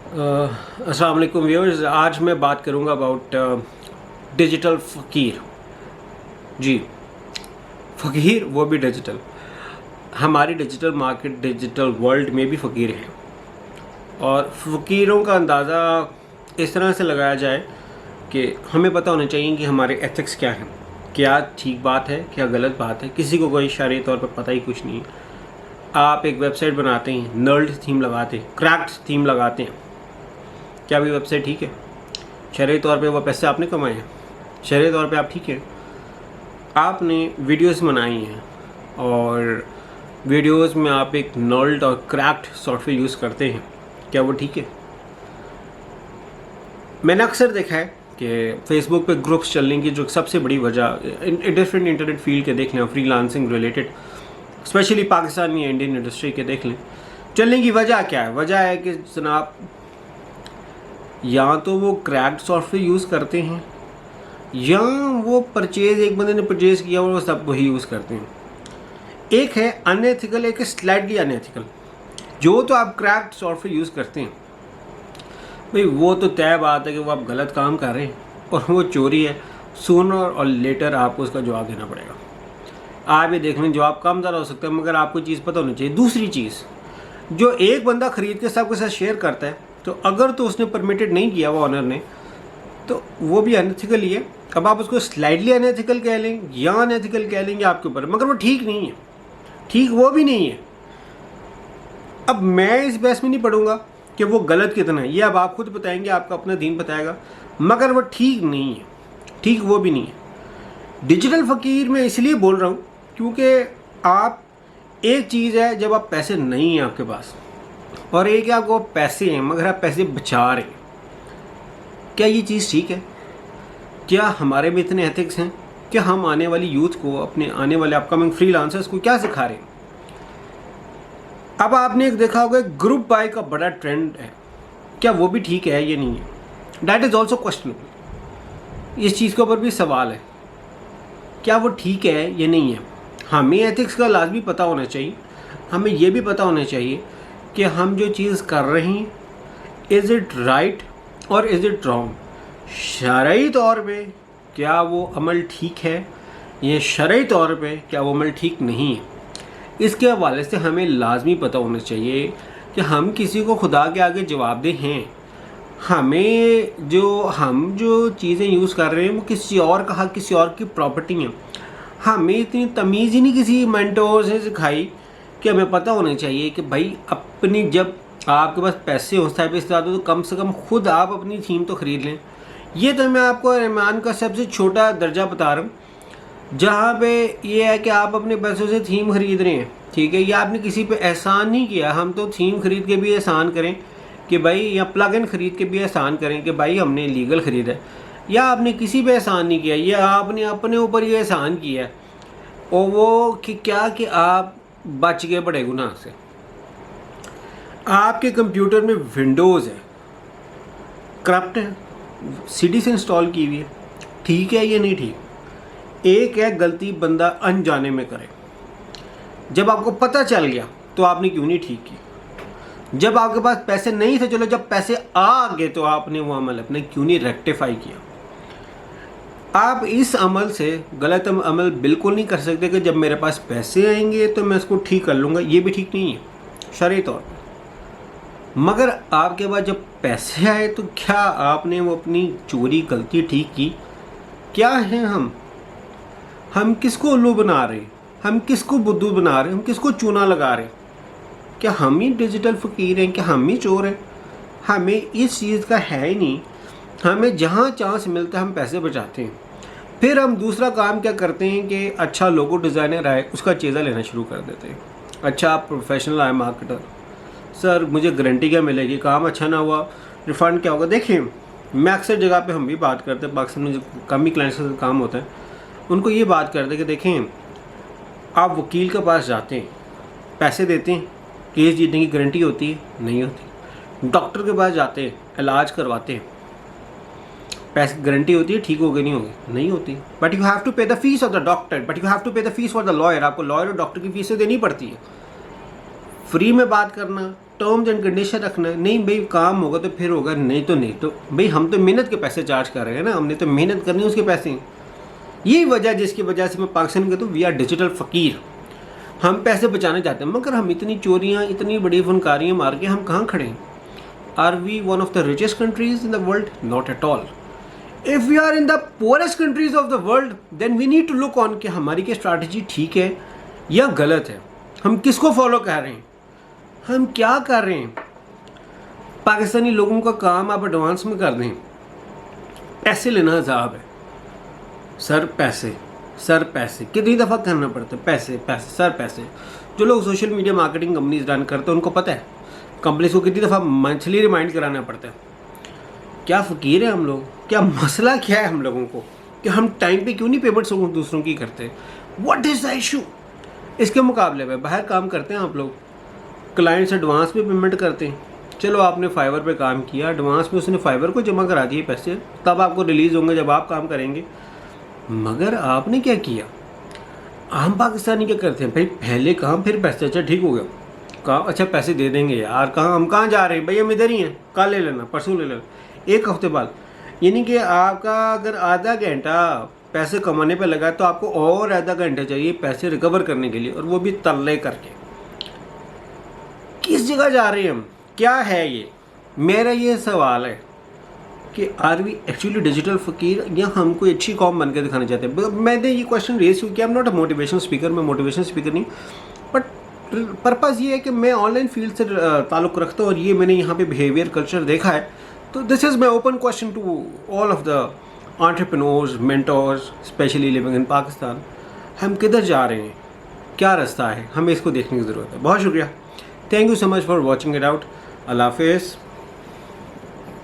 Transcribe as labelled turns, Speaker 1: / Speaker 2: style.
Speaker 1: अस्सलाम वालेकुम व्यूअर्स। आज मैं बात करूंगा अबाउट डिजिटल फ़कीर। जी, फ़कीर वो भी डिजिटल। हमारी डिजिटल मार्केट, डिजिटल वर्ल्ड में भी फ़कीर हैं और फ़कीरों का अंदाज़ा इस तरह से लगाया जाए कि हमें पता होना चाहिए कि हमारे एथिक्स क्या हैं, क्या ठीक बात है, क्या गलत बात है। किसी को कोई शरई तौर पर पता ही कुछ नहीं है। आप एक वेबसाइट बनाते हैं, नर्ड थीम लगाते हैं, क्रैक्ड थीम लगाते हैं, क्या भी वेबसाइट ठीक है? शरई तौर पे वो पैसे आपने कमाए हैं, शरई तौर पे आप ठीक है। आपने वीडियोस बनाई हैं और वीडियोस में आप एक नर्ड और क्रैक्ड सॉफ्टवेयर यूज़ करते हैं, क्या वो ठीक है? मैंने अक्सर देखा है कि फेसबुक पे ग्रुप्स चलने की जो सबसे बड़ी वजह, डिफरेंट इंटरनेट फील्ड के देख लें, फ्रीलांसिंग रिलेटेड, स्पेशली पाकिस्तान या इंडियन इंडस्ट्री के देख लें, चलने की वजह क्या है? वजह है कि जनाब या तो वो क्रैक्ड सॉफ्टवेयर यूज़ करते हैं या वो परचेज, एक बंदे ने परचेज़ किया और वो सब वही यूज़ करते हैं। एक है अनएथिकल, एक है स्लाइटली अनएथिकल। जो तो आप क्रैक्ड सॉफ्टवेयर यूज़ करते हैं भाई, वो तो तय बात है कि वो आप गलत काम कर रहे हैं और वो चोरी है। सूनर और लेटर आपको उसका जवाब देना पड़ेगा। आप ये देख लें, जवाब कम ज़्यादा हो सकता है मगर आपको चीज़ पता होनी चाहिए। दूसरी चीज़, जो एक बंदा ख़रीद के सबके साथ शेयर करता है, तो अगर तो उसने परमिटेड नहीं किया वो ऑनर ने, तो वो भी अनएथिकल ही है। अब आप उसको स्लाइडली अनएथिकल कह लें या अनएथिकल कह लेंगे आपके ऊपर, मगर वो ठीक नहीं है, ठीक वो भी नहीं है। अब मैं इस बहस में नहीं पढ़ूंगा कि वो गलत कितना है, ये अब आप खुद बताएंगे, आपका अपना दीन बताएगा, मगर वो ठीक नहीं है, ठीक वो भी नहीं है। डिजिटल फ़कीर मैं इसलिए बोल रहा हूँ क्योंकि आप, एक चीज़ है जब आप पैसे नहीं हैं आपके पास, और एक है आपको पैसे हैं मगर आप पैसे बचा रहे हैं। क्या ये चीज़ ठीक है? क्या हमारे में इतने एथिक्स हैं? क्या हम आने वाली यूथ को, अपने आने वाले अपकमिंग फ्रीलांसर्स को क्या सिखा रहे हैं? अब आपने एक देखा होगा, ग्रुप बाय का बड़ा ट्रेंड है, क्या वो भी ठीक है? ये नहीं है, दैट इज़ ऑल्सो क्वेश्चनेबल। इस चीज़ के ऊपर भी सवाल है, क्या वो ठीक है ये नहीं है? हमें एथिक्स का लाजमी पता होना चाहिए। हमें ये भी पता होना चाहिए कि हम जो चीज़ कर रहे हैं, इज़ इट राइट और इज़ इट रॉन्ग? शरई तौर पे क्या वो अमल ठीक है, या शरई तौर पे क्या वो अमल ठीक नहीं है? इसके हवाले से हमें लाजमी पता होना चाहिए कि हम किसी को खुदा के आगे जवाबदेह हैं। हम जो चीज़ें यूज़ कर रहे हैं वो किसी और का हक, किसी और की प्रॉपर्टी है। हमें इतनी तमीज़ ही नहीं किसी मेंटोर से सिखाई कि हमें पता होना चाहिए कि भाई अपनी, जब आपके पास पैसे हो साहब इस तरह, तो कम से कम खुद आप अपनी थीम तो ख़रीद लें। ये तो मैं आपको रहमान का सबसे छोटा दर्जा बता रहा हूँ, जहाँ पे ये है कि आप अपने पैसों से थीम ख़रीद रहे हैं, ठीक है? ये आपने किसी पे एहसान नहीं किया। हम तो थीम ख़रीद के भी एहसान करें कि भाई, या प्लग इन ख़रीद के भी एहसान करें कि भाई हमने लीगल ख़रीदा है, या आपने किसी पे एहसान नहीं किया, ये आपने अपने ऊपर ये एहसान किया है। और वो कि क्या कि आप बच गए बड़े गुनाह से। आपके कंप्यूटर में विंडोज़ है, करप्ट है, सीडी से इंस्टॉल की हुई है, ठीक है ये नहीं ठीक? एक है गलती बंदा अनजाने में करे, जब आपको पता चल गया तो आपने क्यों नहीं ठीक की? जब आपके पास पैसे नहीं थे, चलो जब पैसे आ गए तो आपने वो अमल अपने क्यों नहीं रेक्टिफाई किया? आप इस अमल से गलत अमल बिल्कुल नहीं कर सकते कि जब मेरे पास पैसे आएंगे तो मैं इसको ठीक कर लूँगा। ये भी ठीक नहीं है शरई तौर पर। मगर आपके पास जब पैसे आए तो क्या आपने वो अपनी चोरी गलती ठीक की? क्या हैं हम किसको उल्लू बना रहे हैं? हम किसको बुद्धू बना रहे हैं? हम किसको चूना लगा रहे हैं? क्या हम ही डिजिटल फ़कीर हैं? क्या हम ही चोर हैं? हमें इस चीज़ का है ही नहीं। हमें जहाँ चांस मिलता है हम पैसे बचाते हैं। फिर हम दूसरा काम क्या करते हैं कि अच्छा लोगो डिज़ाइनर आए, उसका चेज़ा लेना शुरू कर देते हैं। अच्छा आप प्रोफेशनल आए मार्केटर, सर मुझे गारंटी क्या मिलेगी, काम अच्छा ना हुआ रिफ़ंड क्या होगा? देखिए, मैं अक्सर जगह पे हम भी बात करते हैं, पाकिस्तान में जो कम ही क्लाइंट्स का काम होता है, उनको ये बात करते हैं कि देखें, आप वकील के पास जाते हैं, पैसे देते हैं, केस जीतने की गारंटी होती है? नहीं होती। डॉक्टर के पास जाते हैं, इलाज करवाते हैं, पैसे गारंटी होती है ठीक होगी नहीं होगी? नहीं होती। But you have to pay the fees of the doctor, but you have to pay the fees for the lawyer. आपको लॉयर और डॉक्टर की फीसें देनी पड़ती है। फ्री में बात करना टर्म्स एंड कंडीशन रखना है, नहीं भाई काम होगा तो फिर होगा, नहीं तो नहीं। तो भाई हम तो मेहनत के पैसे चार्ज कर रहे हैं ना, हमने तो मेहनत करनी है उसके पैसे। यही वजह जिसकी वजह से मैं पाकिस्तान कहता हूँ वी आर डिजिटल फ़कीर। हम पैसे बचाना चाहते हैं मगर हम इतनी चोरियाँ, इतनी बड़ी फनकारियाँ मार के हम कहाँ खड़े हैं? Are we one of the richest countries in the world? Not at all. If we are in the poorest countries of the world then we need to look on कि हमारी क्या स्ट्रैटेजी ठीक है या गलत है, हम किसको फॉलो कर रहे हैं, हम क्या कर रहे हैं। पाकिस्तानी लोगों का काम आप एडवांस में कर दें, पैसे लेना अजाब है। सर पैसे, सर पैसे, कितनी दफ़ा करना पड़ता है, पैसे पैसे सर पैसे। जो लोग social media marketing companies run करते हैं उनको पता है कंपनीज को कितनी दफ़ा मंथली रिमाइंड कराना पड़ता है। क्या फ़कीर है हम लोग? क्या मसला क्या है हम लोगों को कि हम टाइम पे क्यों नहीं पेमेंट्स दूसरों की करते? What is the issue? इसके मुकाबले में बाहर काम करते हैं आप लोग, क्लाइंट्स एडवांस में पेमेंट करते हैं। चलो आपने फाइवर पे काम किया, एडवांस में उसने फाइवर को जमा करा दिए पैसे, तब आपको रिलीज़ होंगे जब आप काम करेंगे। मगर आपने क्या किया? आम पाकिस्तानी क्या करते हैं भाई, पहले कहाँ फिर पैसे, अच्छा ठीक हो गया कहाँ, अच्छा पैसे दे देंगे यार, कहाँ हम कहाँ जा रहे हैं भाई, हम इधर ही हैं, कल ले लेना, परसों ले लेना, एक हफ्ते बाद। यानी कि आपका अगर आधा घंटा पैसे कमाने पे लगा तो आपको और आधा घंटा चाहिए पैसे रिकवर करने के लिए, और वो भी तल्ले करके। किस जगह जा रहे हैं हम? क्या है ये? मेरा ये सवाल है कि आर वी एक्चुअली डिजिटल फ़कीर या हम कोई अच्छी कॉम बन के दिखाना चाहते हैं? मैंने ये क्वेश्चन रेज किया। I am not a motivation speaker, मैं मोटिवेशन स्पीकर नहीं, बट पर्पज़ ये है कि मैं ऑनलाइन फील्ड से ताल्लुक़ रखता हूँ और ये मैंने यहाँ पे बिहेवियर कल्चर देखा है। तो this is my open question to all of the entrepreneurs, mentors, specially living in Pakistan. हम किधर जा रहे हैं, क्या रास्ता है, हमें इसको देखने की ज़रूरत है। बहुत शुक्रिया, thank you so much for watching it out. अल्लाह हाफिज़।